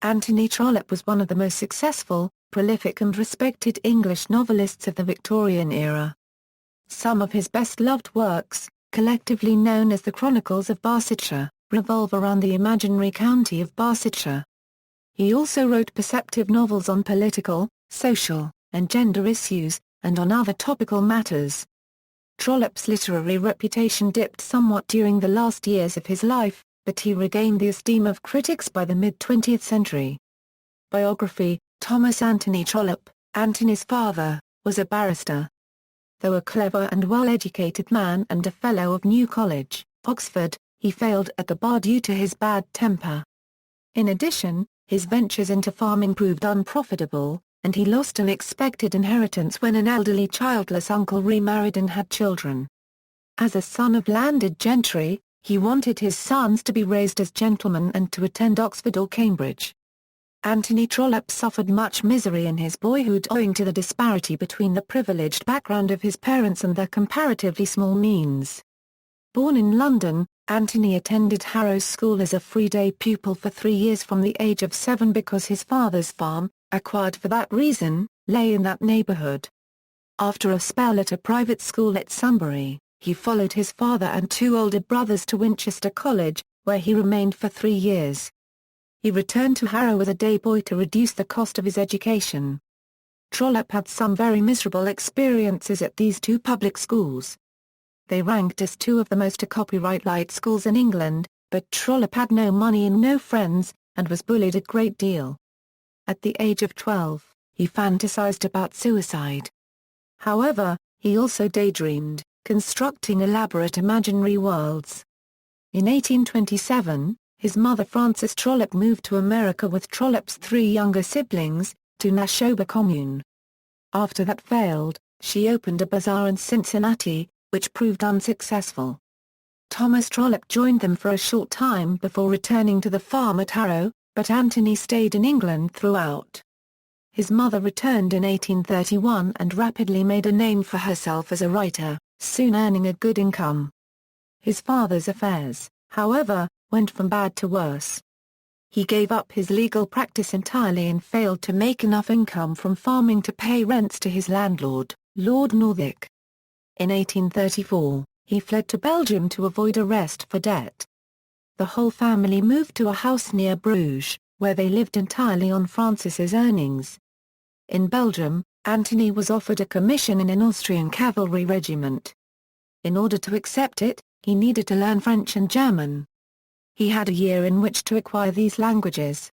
Anthony Trollope was one of the most successful, prolific and respected English novelists of the Victorian era. Some of his best-loved works, collectively known as the Chronicles of Barsetshire, revolve around the imaginary county of Barsetshire. He also wrote perceptive novels on political, social, and gender issues, and on other topical matters. Trollope's literary reputation dipped somewhat during the last years of his life, but he regained the esteem of critics by the mid-20th century. Biography: Thomas Anthony Trollope, Anthony's father, was a barrister. Though a clever and well-educated man and a Fellow of New College, Oxford, he failed at the bar due to his bad temper. In addition, his ventures into farming proved unprofitable, and he lost an expected inheritance when an elderly childless uncle remarried and had children. As a son of landed gentry, he wanted his sons to be raised as gentlemen and to attend Oxford or Cambridge. Anthony Trollope suffered much misery in his boyhood owing to the disparity between the privileged background of his parents and their comparatively small means. Born in London, Anthony attended Harrow School as a free-day pupil for 3 years from the age of 7 because his father's farm, acquired for that reason, lay in that neighbourhood. After a spell at a private school at Sunbury, he followed his father and 2 older brothers to Winchester College, where he remained for 3 years. He returned to Harrow as a day boy to reduce the cost of his education. Trollope had some very miserable experiences at these 2 public schools. They ranked as 2 of the most copyright light schools in England, but Trollope had no money and no friends, and was bullied a great deal. At the age of 12, he fantasized about suicide. However, he also daydreamed, constructing elaborate imaginary worlds. In 1827, his mother Frances Trollope moved to America with Trollope's 3 younger siblings, to Nashoba Commune. After that failed, she opened a bazaar in Cincinnati, which proved unsuccessful. Thomas Trollope joined them for a short time before returning to the farm at Harrow, but Anthony stayed in England throughout. His mother returned in 1831 and rapidly made a name for herself as a writer, soon earning a good income. His father's affairs, however, went from bad to worse. He gave up his legal practice entirely and failed to make enough income from farming to pay rents to his landlord, Lord Northwick. In 1834, he fled to Belgium to avoid arrest for debt. The whole family moved to a house near Bruges, where they lived entirely on Frances's earnings. In Belgium, Anthony was offered a commission in an Austrian cavalry regiment. In order to accept it, he needed to learn French and German. He had a year in which to acquire these languages.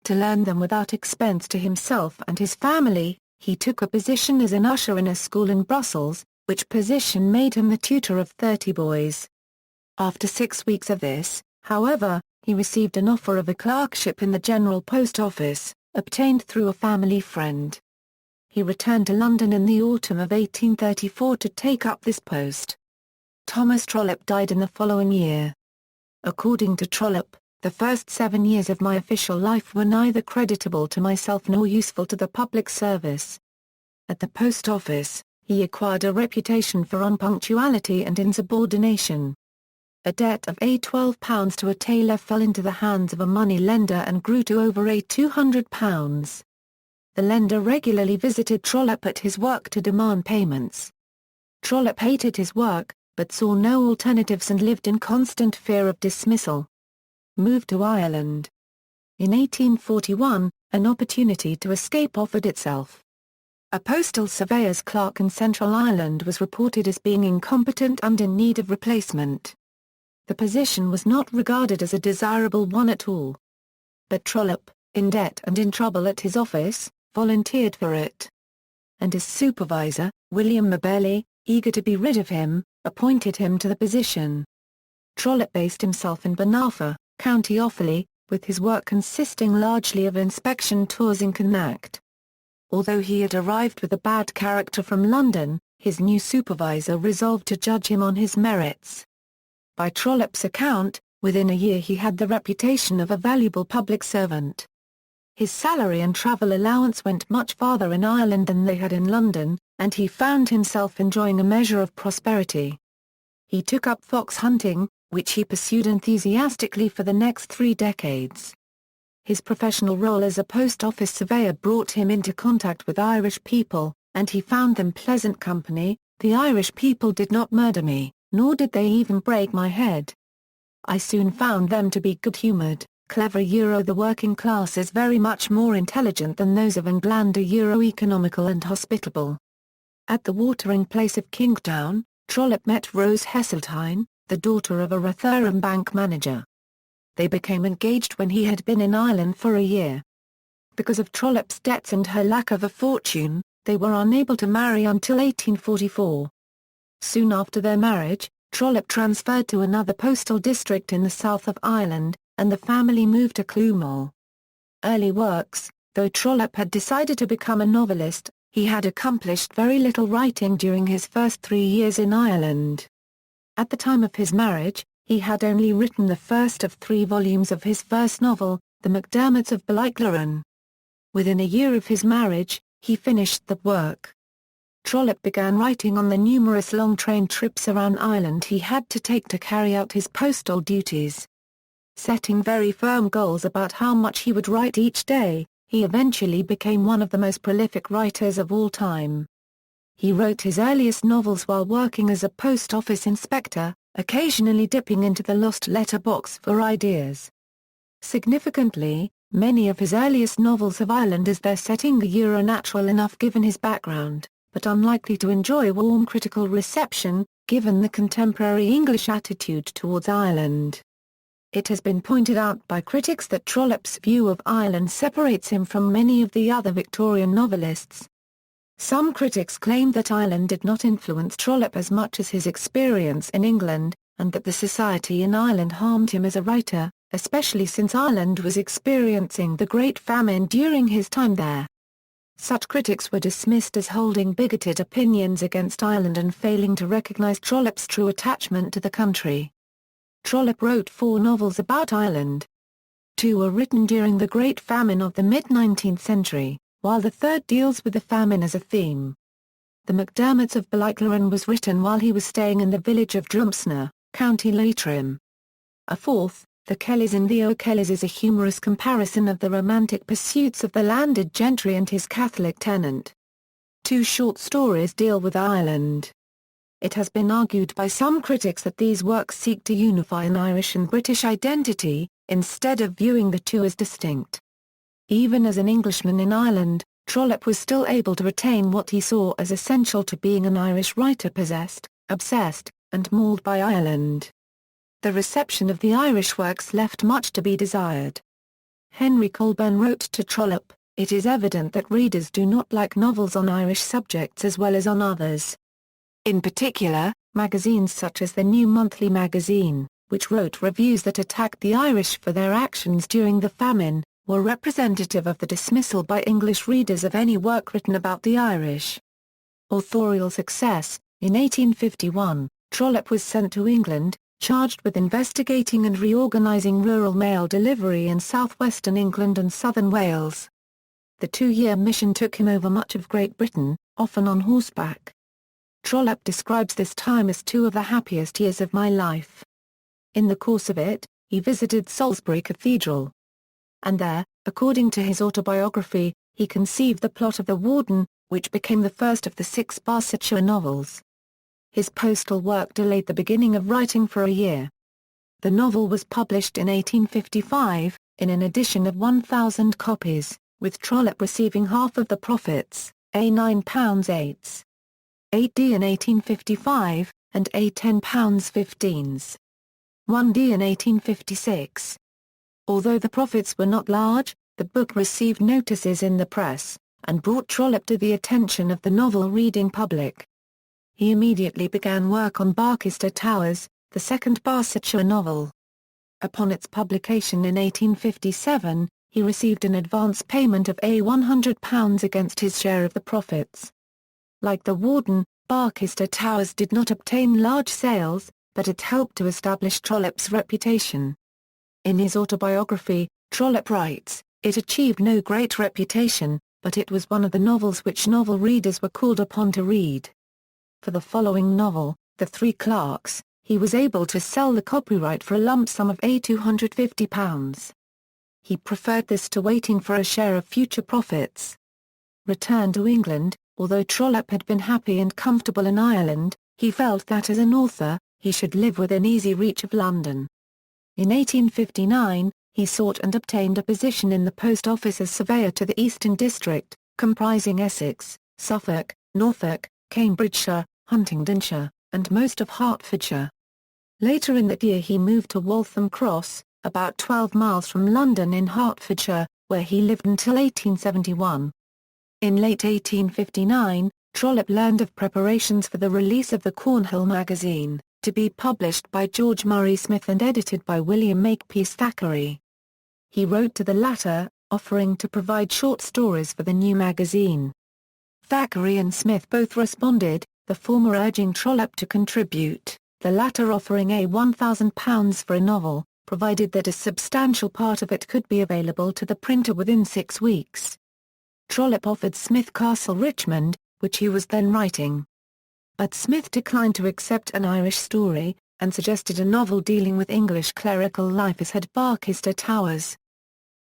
To learn them without expense to himself and his family, he took a position as an usher in a school in Brussels, which position made him the tutor of 30 boys. After 6 weeks of this, however, he received an offer of a clerkship in the General Post Office, obtained through a family friend. He returned to London in the autumn of 1834 to take up this post. Thomas Trollope died in the following year. According to Trollope, the first 7 years of my official life were neither creditable to myself nor useful to the public service. At the post office, he acquired a reputation for unpunctuality and insubordination. A debt of £12 to a tailor fell into the hands of a money-lender and grew to over £200. The lender regularly visited Trollope at his work to demand payments. Trollope hated his work, but saw no alternatives and lived in constant fear of dismissal. Moved to Ireland. In 1841, an opportunity to escape offered itself. A postal surveyor's clerk in Central Ireland was reported as being incompetent and in need of replacement. The position was not regarded as a desirable one at all. But Trollope, in debt and in trouble at his office, volunteered for it. And his supervisor, William Beverly, eager to be rid of him, appointed him to the position. Trollope based himself in Banaffa, County Offaly, with his work consisting largely of inspection tours in Connacht. Although he had arrived with a bad character from London, his new supervisor resolved to judge him on his merits. By Trollope's account, within a year he had the reputation of a valuable public servant. His salary and travel allowance went much farther in Ireland than they had in London, and he found himself enjoying a measure of prosperity. He took up fox hunting, which he pursued enthusiastically for the next 3 decades. His professional role as a post office surveyor brought him into contact with Irish people, and he found them pleasant company. "The Irish people did not murder me, nor did they even break my head. I soon found them to be good-humoured, clever. The working class is very much more intelligent than those of England. Economical and hospitable." At the watering place of Kingstown, Trollope met Rose Heseltine, the daughter of a Rotherham bank manager. They became engaged when he had been in Ireland for a year. Because of Trollope's debts and her lack of a fortune, they were unable to marry until 1844. Soon after their marriage, Trollope transferred to another postal district in the south of Ireland, and the family moved to Clonmel. Early works. Though Trollope had decided to become a novelist, he had accomplished very little writing during his first 3 years in Ireland. At the time of his marriage, he had only written the first of 3 volumes of his first novel, The MacDermots of Ballycloran. Within a year of his marriage, he finished the work. Trollope began writing on the numerous long train trips around Ireland he had to take to carry out his postal duties. Setting very firm goals about how much he would write each day, he eventually became one of the most prolific writers of all time. He wrote his earliest novels while working as a post office inspector, occasionally dipping into the lost letter box for ideas. Significantly, many of his earliest novels have Ireland as their setting. Natural enough given his background, but unlikely to enjoy warm critical reception, given the contemporary English attitude towards Ireland. It has been pointed out by critics that Trollope's view of Ireland separates him from many of the other Victorian novelists. Some critics claim that Ireland did not influence Trollope as much as his experience in England, and that the society in Ireland harmed him as a writer, especially since Ireland was experiencing the Great Famine during his time there. Such critics were dismissed as holding bigoted opinions against Ireland and failing to recognise Trollope's true attachment to the country. Trollope wrote 4 novels about Ireland. 2 were written during the Great Famine of the mid-19th century, while the third deals with the famine as a theme. The MacDermots of Ballycloran was written while he was staying in the village of Drumsna, County Leitrim. A fourth, The Kellys and the O'Kellys, is a humorous comparison of the romantic pursuits of the landed gentry and his Catholic tenant. 2 short stories deal with Ireland. It has been argued by some critics that these works seek to unify an Irish and British identity, instead of viewing the two as distinct. Even as an Englishman in Ireland, Trollope was still able to retain what he saw as essential to being an Irish writer: possessed, obsessed, and mauled by Ireland. The reception of the Irish works left much to be desired. Henry Colburn wrote to Trollope, "It is evident that readers do not like novels on Irish subjects as well as on others." In particular, magazines such as the New Monthly magazine, which wrote reviews that attacked the Irish for their actions during the famine, were representative of the dismissal by English readers of any work written about the Irish. Authorial success. In 1851, Trollope was sent to England, charged with investigating and reorganising rural mail delivery in southwestern England and southern Wales. The 2-year mission took him over much of Great Britain, often on horseback. Trollope describes this time as 2 of the happiest years of my life. In the course of it, he visited Salisbury Cathedral. And there, according to his autobiography, he conceived the plot of The Warden, which became the first of the 6 Barsetshire novels. His postal work delayed the beginning of writing for a year. The novel was published in 1855, in an edition of 1,000 copies, with Trollope receiving half of the profits, £9.8. 8d in 1855, and £10.15. 1d in 1856. Although the profits were not large, the book received notices in the press, and brought Trollope to the attention of the novel-reading public. He immediately began work on Barchester Towers, the second Barsetshire novel. Upon its publication in 1857, he received an advance payment of £100 against his share of the profits. Like The Warden, Barchester Towers did not obtain large sales, but it helped to establish Trollope's reputation. In his autobiography, Trollope writes, "It achieved no great reputation, but it was one of the novels which novel readers were called upon to read." For the following novel, The Three Clerks, he was able to sell the copyright for a lump sum of £250. He preferred this to waiting for a share of future profits. Returned to England, although Trollope had been happy and comfortable in Ireland, he felt that as an author, he should live within easy reach of London. In 1859, he sought and obtained a position in the Post Office as surveyor to the Eastern District, comprising Essex, Suffolk, Norfolk, Cambridgeshire, Huntingdonshire, and most of Hertfordshire. Later in that year he moved to Waltham Cross, about 12 miles from London in Hertfordshire, where he lived until 1871. In late 1859, Trollope learned of preparations for the release of the Cornhill magazine, to be published by George Murray Smith and edited by William Makepeace Thackeray. He wrote to the latter, offering to provide short stories for the new magazine. Thackeray and Smith both responded, the former urging Trollope to contribute, the latter offering £1,000 for a novel, provided that a substantial part of it could be available to the printer within 6 weeks. Trollope offered Smith Castle Richmond, which he was then writing. But Smith declined to accept an Irish story, and suggested a novel dealing with English clerical life as had Barchester Towers.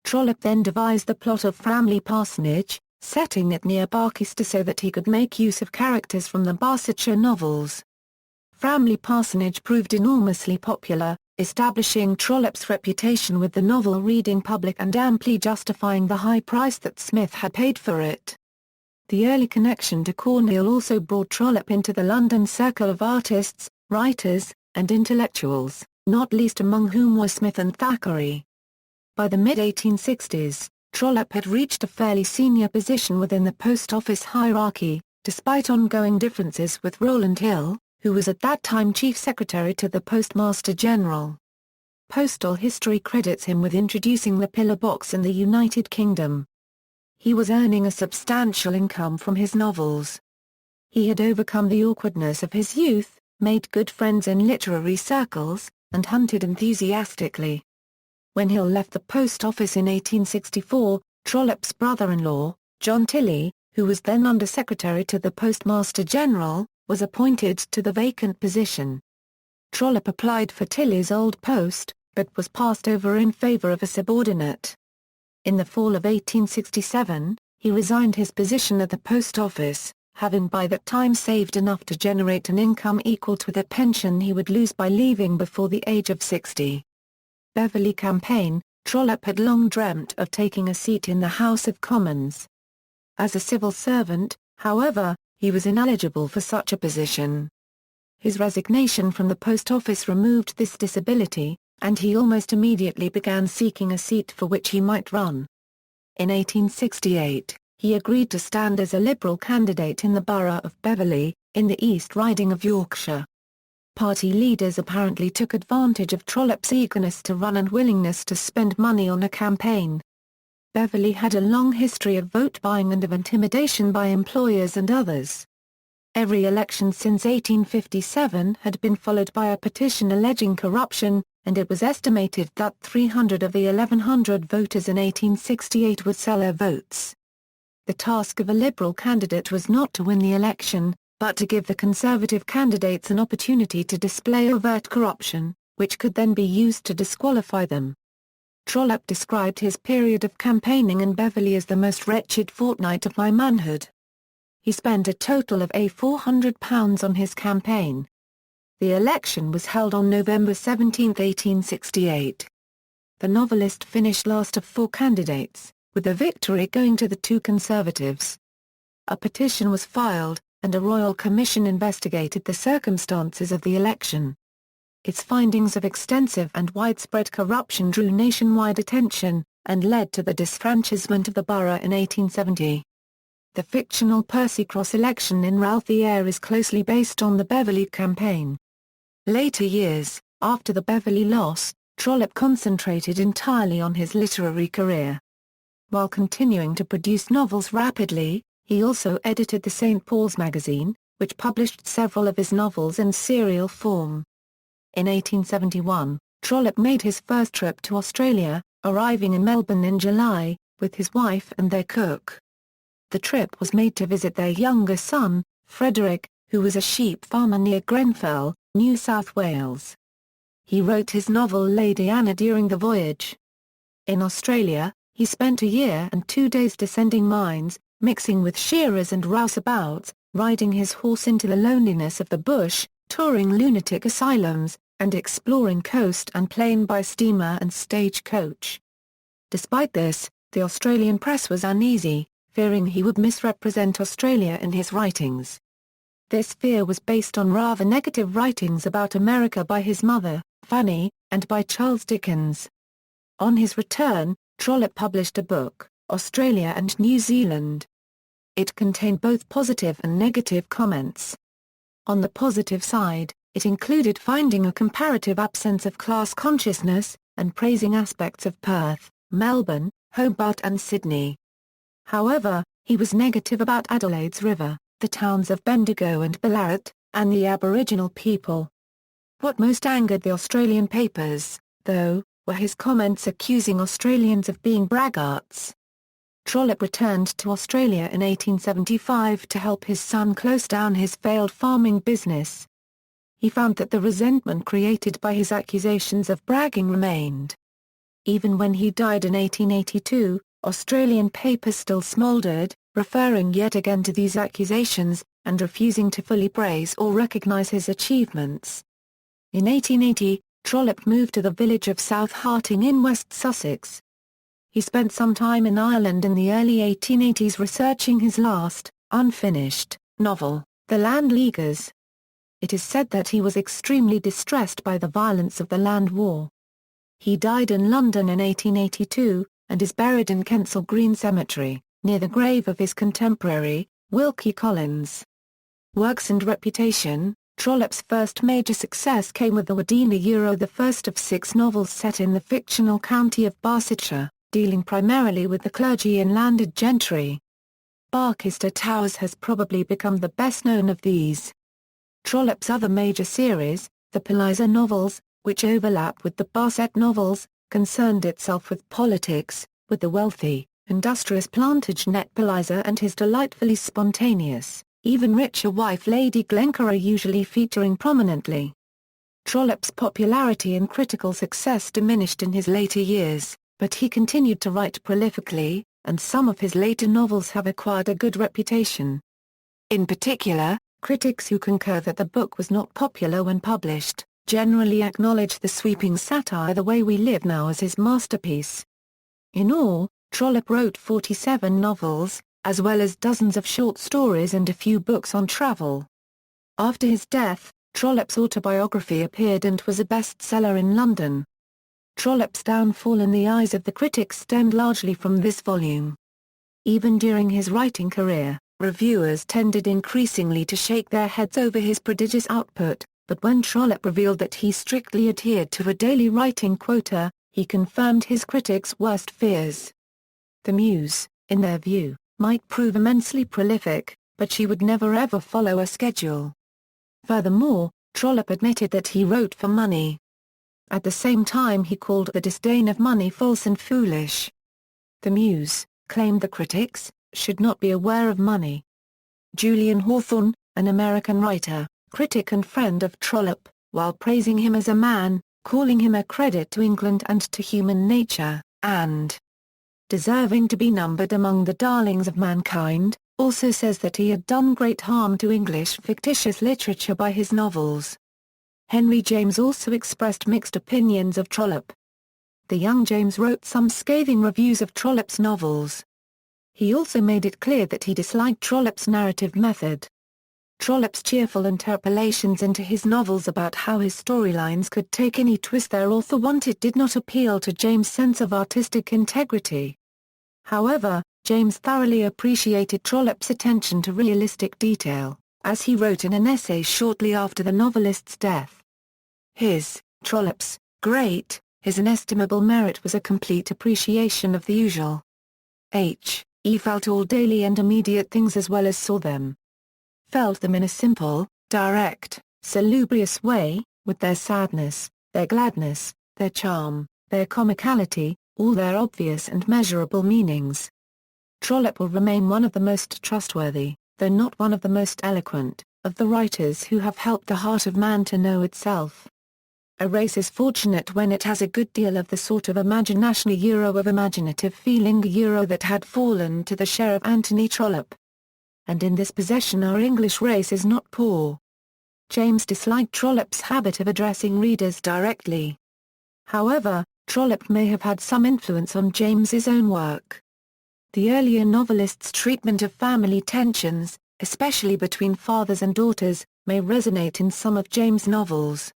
Trollope then devised the plot of Framley Parsonage, setting it near Barchester so that he could make use of characters from the Barsetshire novels. Framley Parsonage proved enormously popular, establishing Trollope's reputation with the novel reading public and amply justifying the high price that Smith had paid for it. The early connection to Cornhill also brought Trollope into the London circle of artists, writers, and intellectuals, not least among whom were Smith and Thackeray. By the mid-1860s, Trollope had reached a fairly senior position within the post office hierarchy, despite ongoing differences with Rowland Hill, who was at that time Chief Secretary to the Postmaster General. Postal history credits him with introducing the pillar box in the United Kingdom. He was earning a substantial income from his novels. He had overcome the awkwardness of his youth, made good friends in literary circles, and hunted enthusiastically. When Hill left the post office in 1864, Trollope's brother-in-law, John Tilley, who was then Under-Secretary to the Postmaster General, was appointed to the vacant position. Trollope applied for Tilley's old post, but was passed over in favour of a subordinate. In the fall of 1867, he resigned his position at the post office, having by that time saved enough to generate an income equal to the pension he would lose by leaving before the age of 60. Beverly campaign, Trollope had long dreamt of taking a seat in the House of Commons. As a civil servant, however, he was ineligible for such a position. His resignation from the post office removed this disability, and he almost immediately began seeking a seat for which he might run. In 1868, he agreed to stand as a Liberal candidate in the borough of Beverly, in the East Riding of Yorkshire. Party leaders apparently took advantage of Trollope's eagerness to run and willingness to spend money on a campaign. Beverly had a long history of vote buying and of intimidation by employers and others. Every election since 1857 had been followed by a petition alleging corruption, and it was estimated that 300 of the 1,100 voters in 1868 would sell their votes. The task of a Liberal candidate was not to win the election, but to give the Conservative candidates an opportunity to display overt corruption, which could then be used to disqualify them. Trollope described his period of campaigning in Beverly as the most wretched fortnight of my manhood. He spent a total of £400 on his campaign. The election was held on November 17, 1868. The novelist finished last of 4 candidates, with the victory going to the 2 Conservatives. A petition was filed, and a royal commission investigated the circumstances of the election. Its findings of extensive and widespread corruption drew nationwide attention, and led to the disfranchisement of the borough in 1870. The fictional Percy-Cross election in Ralphie Eyre is closely based on the Beverly campaign. Later years, after the Beverly loss, Trollope concentrated entirely on his literary career. While continuing to produce novels rapidly, he also edited the St. Paul's magazine, which published several of his novels in serial form. In 1871, Trollope made his first trip to Australia, arriving in Melbourne in July, with his wife and their cook. The trip was made to visit their younger son, Frederick, who was a sheep farmer near Grenfell, New South Wales. He wrote his novel Lady Anna during the voyage. In Australia, he spent a year and 2 days descending mines, mixing with shearers and rouseabouts, riding his horse into the loneliness of the bush, touring lunatic asylums, and exploring coast and plain by steamer and stagecoach. Despite this, the Australian press was uneasy, fearing he would misrepresent Australia in his writings. This fear was based on rather negative writings about America by his mother, Fanny, and by Charles Dickens. On his return, Trollope published a book, Australia and New Zealand. It contained both positive and negative comments. On the positive side, it included finding a comparative absence of class consciousness, and praising aspects of Perth, Melbourne, Hobart and Sydney. However, he was negative about Adelaide's River, the towns of Bendigo and Ballarat, and the Aboriginal people. What most angered the Australian papers, though, were his comments accusing Australians of being braggarts. Trollope returned to Australia in 1875 to help his son close down his failed farming business. He found that the resentment created by his accusations of bragging remained. Even when he died in 1882, Australian papers still smouldered, referring yet again to these accusations, and refusing to fully praise or recognise his achievements. In 1880, Trollope moved to the village of South Harting in West Sussex. He spent some time in Ireland in the early 1880s researching his last, unfinished, novel, The Land Leaguers. It is said that he was extremely distressed by the violence of the Land War. He died in London in 1882, and is buried in Kensal Green Cemetery, near the grave of his contemporary, Wilkie Collins. Works and reputation. Trollope's first major success came with the Wadena, the first of 6 novels set in the fictional county of Barsetshire, dealing primarily with the clergy and landed gentry. Barchester Towers has probably become the best known of these. Trollope's other major series, the Palliser novels, which overlap with the Barset novels, concerned itself with politics, with the wealthy, industrious Plantagenet Palliser and his delightfully spontaneous, even richer wife Lady Glencora usually featuring prominently. Trollope's popularity and critical success diminished in his later years, but he continued to write prolifically, and some of his later novels have acquired a good reputation. In particular, critics who concur that the book was not popular when published, generally acknowledge the sweeping satire The Way We Live Now as his masterpiece. In all, Trollope wrote 47 novels, as well as dozens of short stories and a few books on travel. After his death, Trollope's autobiography appeared and was a bestseller in London. Trollope's downfall in the eyes of the critics stemmed largely from this volume. Even during his writing career, reviewers tended increasingly to shake their heads over his prodigious output, but when Trollope revealed that he strictly adhered to a daily writing quota, he confirmed his critics' worst fears. The Muse, in their view, might prove immensely prolific, but she would never ever follow a schedule. Furthermore, Trollope admitted that he wrote for money. At the same time he called the disdain of money false and foolish. The Muse, claimed the critics, should not be aware of money. Julian Hawthorne, an American writer, critic and friend of Trollope, while praising him as a man, calling him a credit to England and to human nature, and deserving to be numbered among the darlings of mankind, also says that he had done great harm to English fictitious literature by his novels. Henry James also expressed mixed opinions of Trollope. The young James wrote some scathing reviews of Trollope's novels. He also made it clear that he disliked Trollope's narrative method. Trollope's cheerful interpolations into his novels about how his storylines could take any twist their author wanted did not appeal to James' sense of artistic integrity. However, James thoroughly appreciated Trollope's attention to realistic detail, as he wrote in an essay shortly after the novelist's death. Trollope's, great, his inestimable merit was a complete appreciation of the usual. He felt all daily and immediate things as well as saw them. Felt them in a simple, direct, salubrious way, with their sadness, their gladness, their charm, their comicality, all their obvious and measurable meanings. Trollope will remain one of the most trustworthy, though not one of the most eloquent, of the writers who have helped the heart of man to know itself. A race is fortunate when it has a good deal of the sort of imagination of imaginative feeling that had fallen to the share of Anthony Trollope. And in this possession our English race is not poor. James disliked Trollope's habit of addressing readers directly. However, Trollope may have had some influence on James's own work. The earlier novelists' treatment of family tensions, especially between fathers and daughters, may resonate in some of James' novels.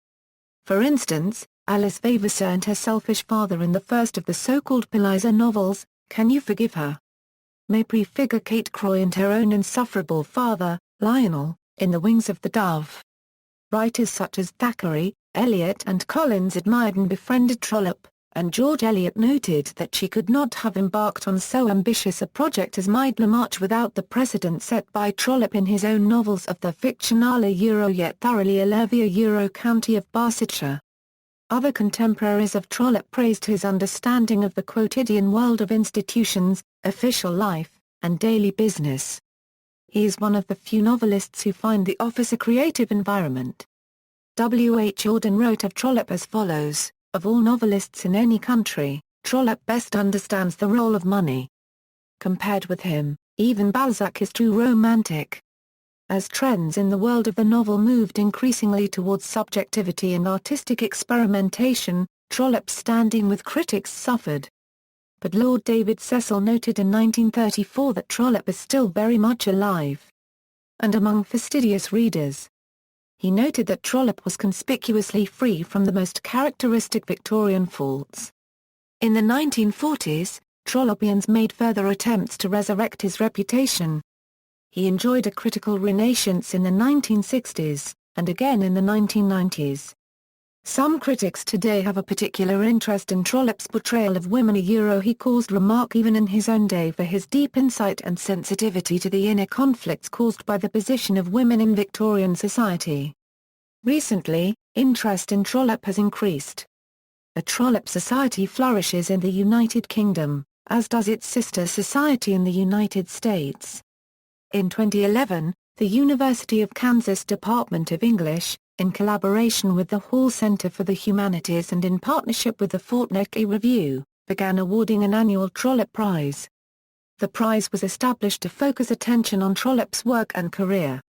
For instance, Alice Vavasour and her selfish father in the first of the so-called Palliser novels, Can You Forgive Her? May prefigure Kate Croy and her own insufferable father, Lionel, in The Wings of the Dove. Writers such as Thackeray, Eliot and Collins admired and befriended Trollope, and George Eliot noted that she could not have embarked on so ambitious a project as Middlemarch without the precedent set by Trollope in his own novels of the fictionale yet thoroughly alluvial county of Barsetshire. Other contemporaries of Trollope praised his understanding of the quotidian world of institutions, official life, and daily business. He is one of the few novelists who find the office a creative environment. W. H. Auden wrote of Trollope as follows: of all novelists in any country, Trollope best understands the role of money. Compared with him, even Balzac is true romantic. As trends in the world of the novel moved increasingly towards subjectivity and artistic experimentation, Trollope's standing with critics suffered. But Lord David Cecil noted in 1934 that Trollope is still very much alive and among fastidious readers. He noted that Trollope was conspicuously free from the most characteristic Victorian faults. In the 1940s, Trollopians made further attempts to resurrect his reputation. He enjoyed a critical renaissance in the 1960s, and again in the 1990s. Some critics today have a particular interest in Trollope's portrayal of women he caused remark even in his own day for his deep insight and sensitivity to the inner conflicts caused by the position of women in Victorian society. Recently, interest in Trollope has increased. A Trollope Society flourishes in the United Kingdom, as does its sister society in the United States. In 2011, the University of Kansas Department of English, in collaboration with the Hall Center for the Humanities and in partnership with the Fortnightly Review, began awarding an annual Trollope Prize. The prize was established to focus attention on Trollope's work and career.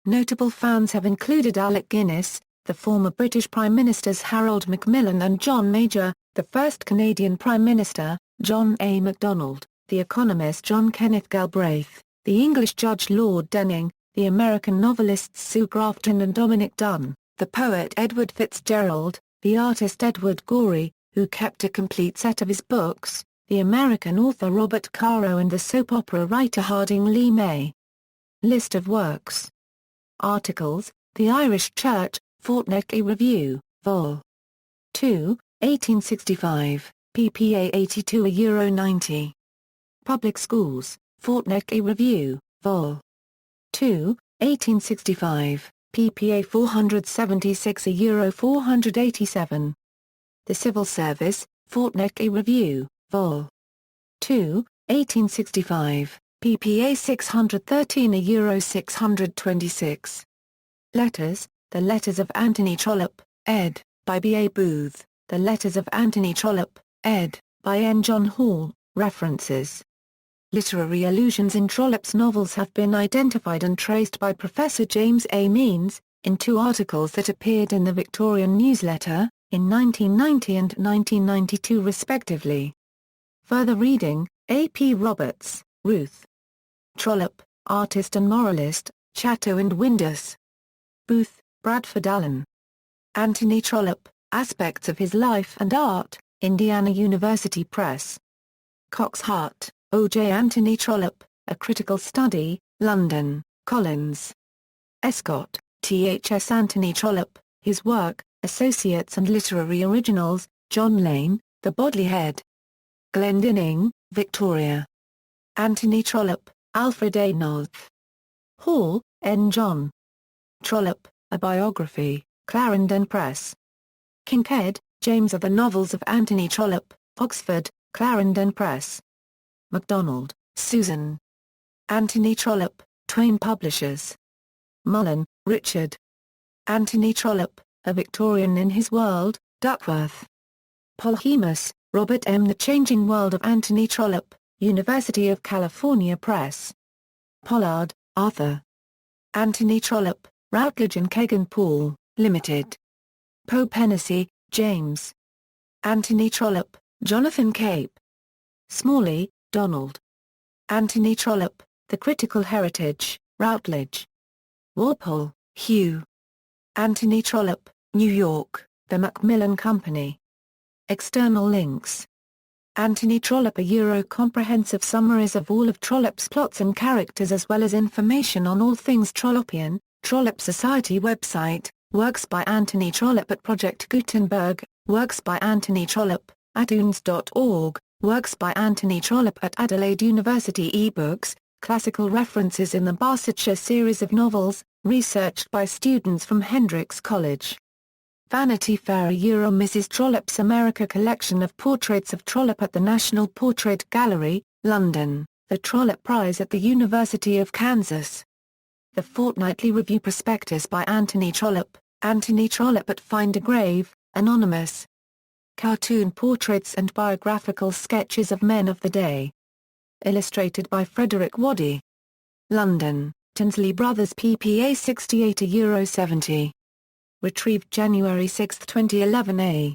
Notable fans have included Alec Guinness, the former British Prime Ministers Harold Macmillan and John Major, the first Canadian Prime Minister, John A. Macdonald, the economist John Kenneth Galbraith, the English judge Lord Denning, the American novelists Sue Grafton and Dominic Dunne, the poet Edward Fitzgerald, the artist Edward Gorey, who kept a complete set of his books, the American author Robert Caro and the soap opera writer Harding Lee May. List of works. Articles, The Irish Church, Fortnightly Review, Vol. 2, 1865, pp. 82 €90. Public Schools, Fortnightly Review, Vol. 2, 1865, pp. 476 €487. The Civil Service, Fortnightly Review, Vol. 2, 1865, pp. 613 €626. Letters, The Letters of Anthony Trollope, ed., by B. A. Booth, The Letters of Anthony Trollope, ed., by N. John Hall. References. Literary allusions in Trollope's novels have been identified and traced by Professor James A. Means, in two articles that appeared in the Victorian Newsletter, in 1990 and 1992 respectively. Further reading, A. P. Roberts, Ruth. Trollope, Artist and Moralist, Chatto and Windus. Booth, Bradford Allen. Anthony Trollope, Aspects of His Life and Art, Indiana University Press. Cox Hart, O. J. Anthony Trollope, A Critical Study, London, Collins. Escott, T. H. S. Anthony Trollope, His Work, Associates and Literary Originals, John Lane, The Bodley Head. Glendinning, Victoria. Anthony Trollope, Alfred A. North. Hall, N. John. Trollope, A Biography, Clarendon Press. Kincaid, James of the Novels of Anthony Trollope, Oxford, Clarendon Press. MacDonald, Susan. Anthony Trollope, Twain Publishers. Mullen, Richard. Anthony Trollope, A Victorian in His World, Duckworth. Polhemus, Robert M. The Changing World of Anthony Trollope, University of California Press. Pollard, Arthur. Anthony Trollope, Routledge and Kegan Paul, Limited. Pope Hennessy, James. Anthony Trollope, Jonathan Cape. Smalley, Donald. Anthony Trollope, The Critical Heritage, Routledge. Walpole, Hugh. Anthony Trollope, New York, The Macmillan Company. External links. Anthony Trollope. Comprehensive summaries of all of Trollope's plots and characters as well as information on all things Trollopian, Trollope Society website, works by Anthony Trollope at Project Gutenberg, works by Anthony Trollope, itunes.org, works by Anthony Trollope at Adelaide University eBooks, classical references in the Barsetshire series of novels, researched by students from Hendrix College. Vanity Fair. Mrs. Trollope's America collection of portraits of Trollope at the National Portrait Gallery, London, the Trollope Prize at the University of Kansas. The Fortnightly Review Prospectus by Anthony Trollope at Find a Grave, Anonymous. Cartoon portraits and biographical sketches of men of the day. Illustrated by Frederick Waddy. London, Tinsley Brothers ppA 68 €70. Retrieved January 6, 2011 A.